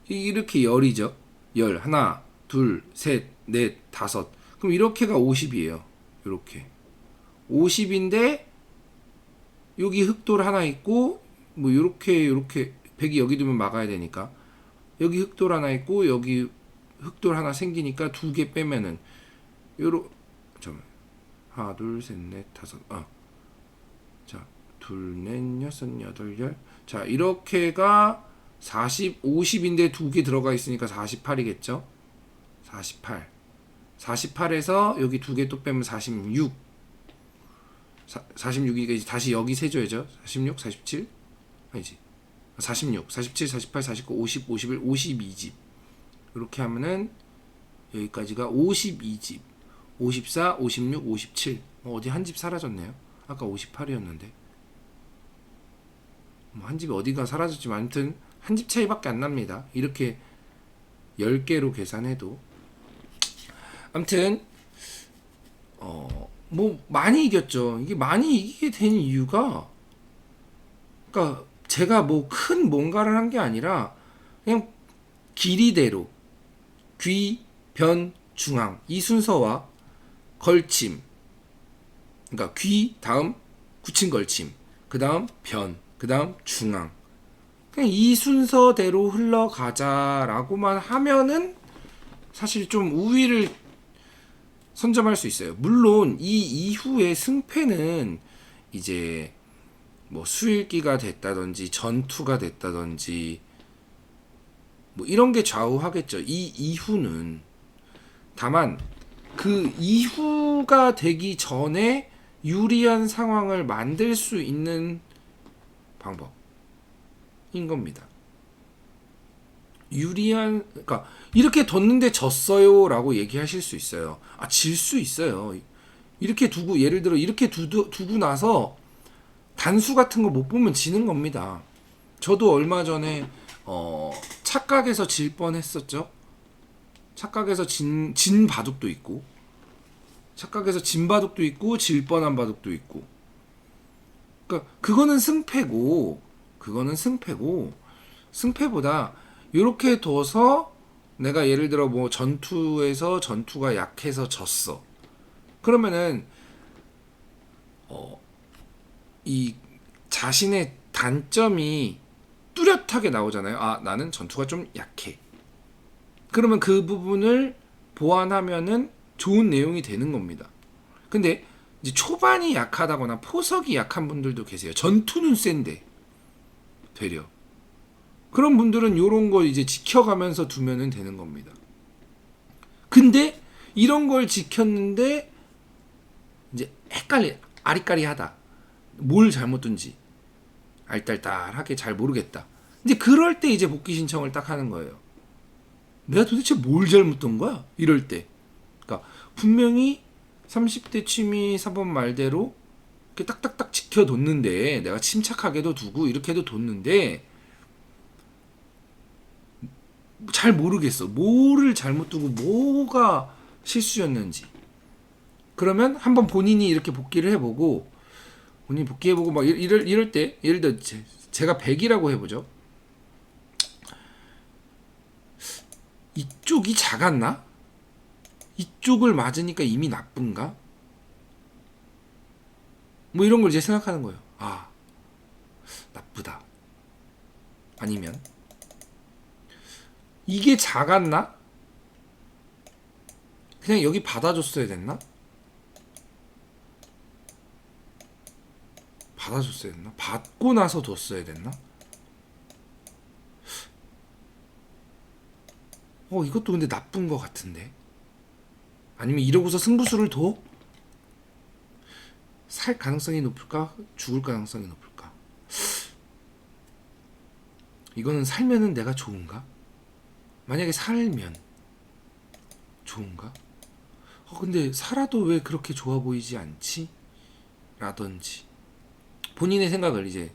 이렇게 열이죠. 열 하나, 둘, 셋, 넷, 다섯 그럼 이렇게가 50이에요. 이렇게 50인데 여기 흑돌 하나 있고 뭐 이렇게 100이 여기 두면 막아야 되니까 여기 흑돌 하나 있고 여기 흑돌 하나 생기니까 두 개 빼면은 잠깐만 하나 둘 셋 넷 다섯 자 둘 넷 여섯 여덟 열 자 이렇게가 40 50인데 두 개 들어가 있으니까 48이겠죠. 48에서 여기 두 개 또 빼면 46 46이니까 이제 다시 여기 세줘야죠. 46 47 아니지 46 47 48 49 50 51 52집 이렇게 하면은 여기까지가 52집 54 56 57 어디 한 집 사라졌네요. 아까 58이었는데 한 집이 어디가 사라졌지만 아무튼 한 집 차이밖에 안 납니다. 이렇게 10개로 계산해도 아무튼 뭐 많이 이겼죠. 이게 많이 이기게 된 이유가 그러니까 제가 뭐 큰 뭔가를 한 게 아니라 그냥 길이대로 귀, 변, 중앙 이 순서와 걸침 그러니까 귀 다음 굳힌 걸침 그 다음 변 그 다음 중앙 그냥 이 순서대로 흘러가자라고만 하면은 사실 좀 우위를 선점할 수 있어요. 물론 이 이후의 승패는 이제 뭐 수일기가 됐다든지 전투가 됐다든지 뭐 이런 게 좌우하겠죠. 이 이후는 다만 그 이후가 되기 전에 유리한 상황을 만들 수 있는 방법인 겁니다. 그러니까 이렇게 뒀는데 졌어요라고 얘기하실 수 있어요. 질 수 있어요. 이렇게 두고 예를 들어 이렇게 두고 나서 단수 같은 거 못 보면 지는 겁니다. 저도 얼마 전에 착각해서 질 뻔했었죠. 착각해서 진 바둑도 있고, 착각해서 진 바둑도 있고, 질 뻔한 바둑도 있고. 그러니까 그거는 승패고, 승패보다 이렇게 둬서 내가 예를 들어 뭐 전투에서 전투가 약해서 졌어. 그러면은 이 자신의 단점이 뚜렷하게 나오잖아요. 아, 나는 전투가 좀 약해. 그러면 그 부분을 보완하면은 좋은 내용이 되는 겁니다. 근데 이제 초반이 약하다거나 포석이 약한 분들도 계세요. 전투는 센데 되려. 그런 분들은 요런 거 이제 지켜가면서 두면은 되는 겁니다. 근데 이런 걸 지켰는데 이제 아리까리하다. 뭘 잘못 둔지 알딸딸하게 잘 모르겠다. 이제 그럴 때 이제 복귀 신청을 딱 하는 거예요. 내가 도대체 뭘 잘못 둔 거야? 이럴 때. 그러니까 분명히 30대 취미 사범 말대로 이렇게 딱딱딱 지켜뒀는데, 내가 침착하게도 두고 이렇게도 뒀는데 잘 모르겠어. 뭐를 잘못 두고 뭐가 실수였는지. 그러면 한번 본인이 이렇게 복귀를 해보고, 본인이 복귀해보고 막 이럴 때, 예를 들어 제가 100이라고 해보죠. 이쪽이 작았나? 이쪽을 맞으니까 이미 나쁜가? 뭐 이런 걸 이제 생각하는 거예요. 아, 나쁘다. 아니면 이게 작았나? 그냥 여기 받아줬어야 됐나? 받아줬어야 됐나? 받고 나서 뒀어야 됐나? 이것도 근데 나쁜 것 같은데. 아니면 이러고서 승부수를 둬? 살 가능성이 높을까? 죽을 가능성이 높을까? 이거는 살면은 내가 좋은가? 만약에 살면 좋은가? 근데 살아도 왜 그렇게 좋아 보이지 않지? 라든지 본인의 생각을 이제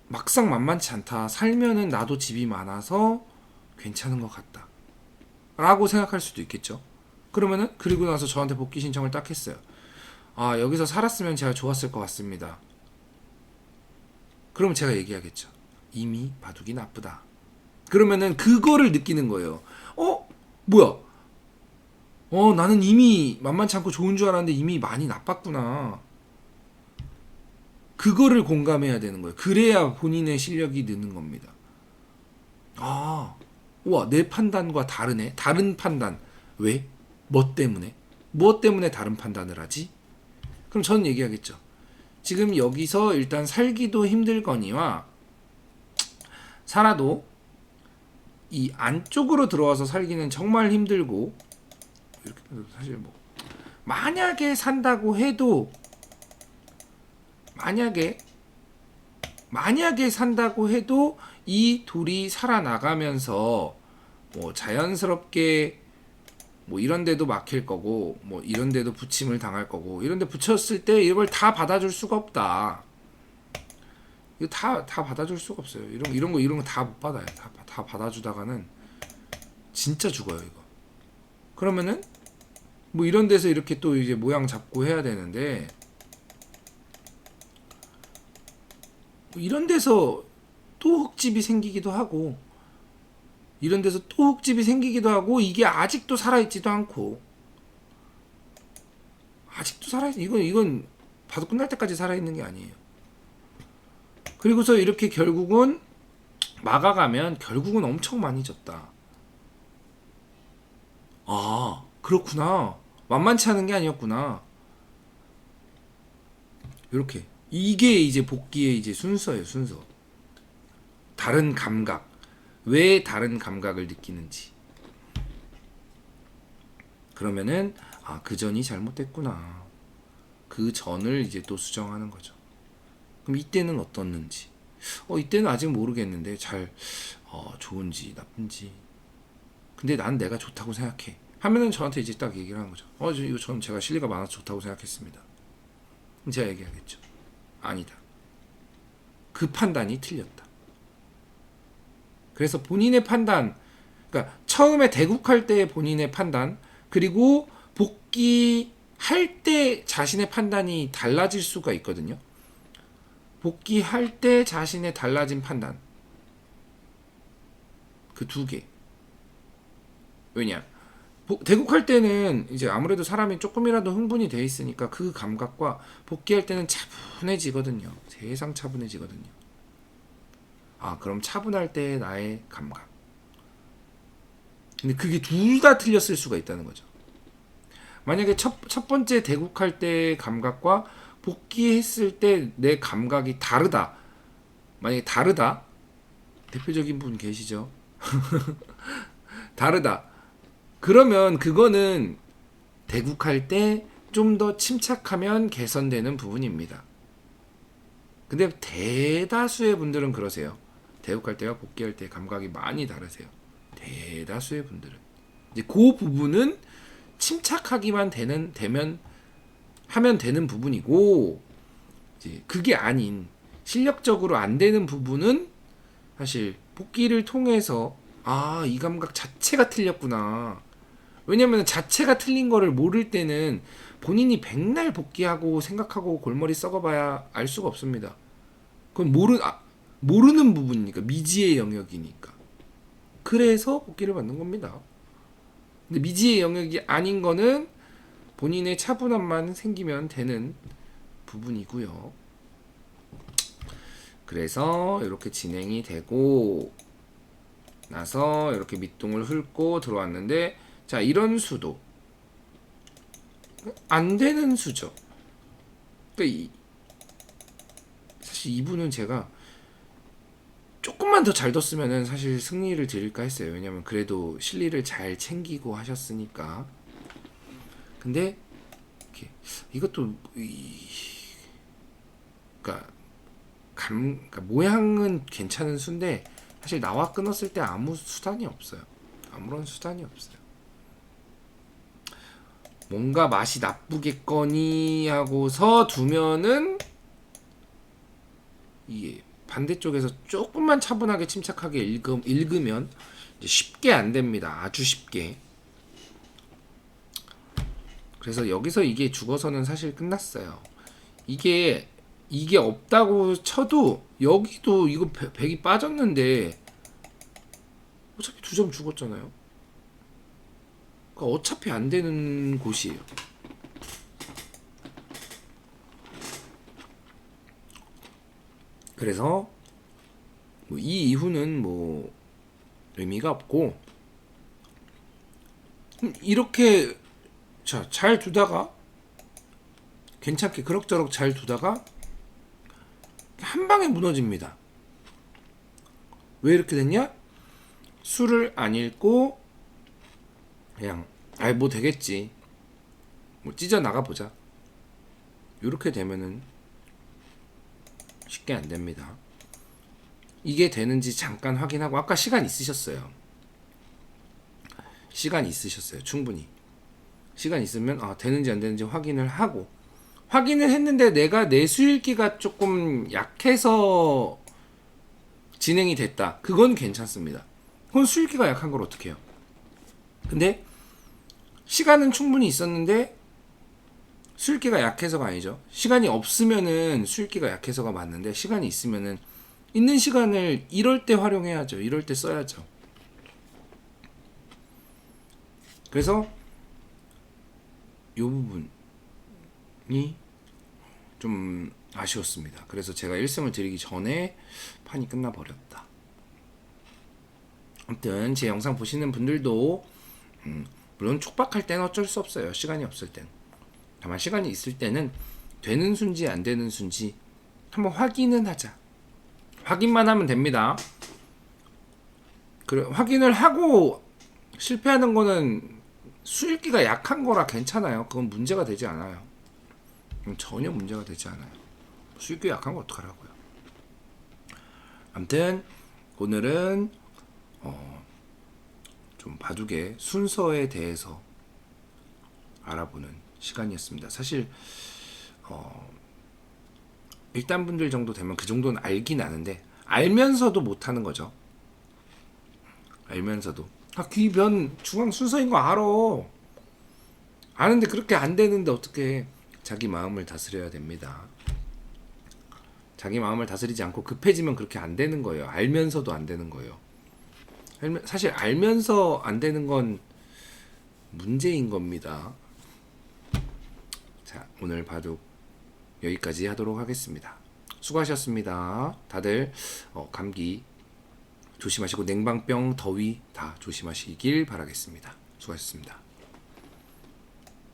막상 만만치 않다. 살면은 나도 집이 많아서 괜찮은 것 같다. 라고 생각할 수도 있겠죠. 그러면은 그리고 나서 저한테 복귀 신청을 딱 했어요. 아, 여기서 살았으면 제가 좋았을 것 같습니다. 그러면 제가 얘기하겠죠. 이미 바둑이 나쁘다. 그러면은 그거를 느끼는 거예요. 뭐야? 나는 이미 만만치 않고 좋은 줄 알았는데 이미 많이 나빴구나. 그거를 공감해야 되는 거예요. 그래야 본인의 실력이 느는 겁니다. 아, 우와, 내 판단과 다르네. 다른 판단. 왜? 뭐 때문에? 무엇 때문에 다른 판단을 하지? 그럼 저는 얘기하겠죠. 지금 여기서 일단 살기도 힘들거니와 살아도 이 안쪽으로 들어와서 살기는 정말 힘들고, 이렇게 사실 뭐 만약에 산다고 해도 만약에 산다고 해도 이 돌이 살아나가면서 뭐 자연스럽게 뭐 이런 데도 막힐 거고, 뭐 이런 데도 부침을 당할 거고, 이런 데 붙였을 때 이걸 다 받아줄 수가 없다. 이거 다 받아줄 수가 없어요. 이런 거 다 못 받아요. 다 받아주다가는 진짜 죽어요, 이거. 그러면은 뭐 이런 데서 이렇게 또 이제 모양 잡고 해야 되는데, 뭐 이런 데서 또 흙집이 생기기도 하고, 이런 데서 또 흙집이 생기기도 하고, 이게 아직도 살아있지도 않고, 아직도 이건 봐도 끝날 때까지 살아있는 게 아니에요. 그리고서 이렇게 결국은 막아가면 결국은 엄청 많이 졌다. 아, 그렇구나. 만만치 않은 게 아니었구나. 이렇게. 이게 이제 복귀의 이제 순서예요, 순서. 다른 감각. 왜 다른 감각을 느끼는지. 그러면은 그 전이 잘못됐구나. 그 전을 이제 또 수정하는 거죠. 그럼 이때는 어떻는지. 이때는 아직 모르겠는데 좋은지 나쁜지. 근데 난 내가 좋다고 생각해. 하면은 저한테 이제 딱 얘기를 하는 거죠. 이거 저는 제가 실리가 많아서 좋다고 생각했습니다. 그럼 제가 얘기하겠죠. 아니다. 그 판단이 틀렸다. 그래서 본인의 판단, 그러니까 처음에 대국할 때 본인의 판단, 그리고 복귀할 때 자신의 판단이 달라질 수가 있거든요. 복귀할 때 자신의 달라진 판단. 그 두 개. 왜냐? 대국할 때는 이제 아무래도 사람이 조금이라도 흥분이 돼 있으니까 그 감각과 복귀할 때는 차분해지거든요. 세상 차분해지거든요. 아, 그럼 차분할 때 나의 감각. 근데 그게 둘 다 틀렸을 수가 있다는 거죠. 만약에 첫 번째 대국할 때 감각과 복귀했을 때 내 감각이 다르다. 만약에 다르다. 대표적인 분 계시죠? 다르다. 그러면 그거는 대국할 때 좀 더 침착하면 개선되는 부분입니다. 근데 대다수의 분들은 그러세요. 대국할 때와 복귀할 때 감각이 많이 다르세요. 대다수의 분들은. 이제 그 부분은 침착하기만 하면 되는 부분이고, 이제 그게 아닌 실력적으로 안 되는 부분은 사실 복귀를 통해서 이 감각 자체가 틀렸구나. 왜냐면 자체가 틀린 거를 모를 때는 본인이 백날 복귀하고 생각하고 골머리 썩어봐야 알 수가 없습니다. 그건 모르는 부분이니까, 미지의 영역이니까. 그래서 복귀를 받는 겁니다. 근데 미지의 영역이 아닌 거는 본인의 차분함만 생기면 되는 부분이고요. 그래서 이렇게 진행이 되고 나서 이렇게 밑둥을 훑고 들어왔는데, 자, 이런 수도 안 되는 수죠. 그러니까 사실 이분은 제가 조금만 더 잘 뒀으면은 사실 승리를 드릴까 했어요. 왜냐면 그래도 실리를 잘 챙기고 하셨으니까. 근데 이것도 그러니까 모양은 괜찮은 수인데 사실 나와 끊었을 때 아무 수단이 없어요. 아무런 수단이 없어요. 뭔가 맛이 나쁘겠거니 하고서 두면은 이게 반대쪽에서 조금만 차분하게 침착하게 읽으면 이제 쉽게 안 됩니다. 아주 쉽게. 그래서 여기서 이게 죽어서는 사실 끝났어요. 이게 없다고 쳐도 여기도 이거 100이 빠졌는데 어차피 2점 죽었잖아요. 그러니까 어차피 안 되는 곳이에요. 그래서 이 이후는 의미가 없고, 이렇게 잘 두다가 괜찮게 그럭저럭 잘 두다가 한 방에 무너집니다. 왜 이렇게 됐냐? 수를 안 읽고 그냥 되겠지, 찢어 나가 보자, 이렇게 되면은 쉽게 안 됩니다. 이게 되는지 잠깐 확인하고, 아까 시간 있으셨어요. 충분히 시간 있으면 되는지 안 되는지 확인을 하고, 확인을 했는데 내가 내 수읽기가 조금 약해서 진행이 됐다, 그건 괜찮습니다. 그건 수읽기가 약한 걸 어떻게 해요? 근데 시간은 충분히 있었는데 수읽기가 약해서가 아니죠. 시간이 없으면은 수읽기가 약해서가 맞는데, 시간이 있으면은 있는 시간을 이럴 때 활용해야죠. 이럴 때 써야죠. 그래서 이 부분이 좀 아쉬웠습니다. 그래서 제가 1승을 드리기 전에 판이 끝나버렸다. 아무튼 제 영상 보시는 분들도 물론 촉박할 때는 어쩔 수 없어요. 시간이 없을 땐. 다만 시간이 있을 때는 되는 수인지 안 되는 수인지 한번 확인은 하자. 확인만 하면 됩니다. 그래, 확인을 하고 실패하는 거는 수읽기가 약한 거라 괜찮아요. 그건 문제가 되지 않아요. 전혀 문제가 되지 않아요. 수익이 약한 거 어떡하라고요. 아무튼 오늘은 좀 바둑의 순서에 대해서 알아보는 시간이었습니다. 사실 일단 분들 정도 되면 그 정도는 알긴 아는데, 알면서도 못하는 거죠. 알면서도 귀변 중앙 순서인 거 알아. 아는데 그렇게 안 되는데 어떻게? 자기 마음을 다스려야 됩니다. 자기 마음을 다스리지 않고 급해지면 그렇게 안 되는 거예요. 알면서도 안 되는 거예요. 사실 알면서 안 되는 건 문제인 겁니다. 자, 오늘 바둑 여기까지 하도록 하겠습니다. 수고하셨습니다. 다들 감기 조심하시고 냉방병, 더위 다 조심하시길 바라겠습니다. 수고하셨습니다.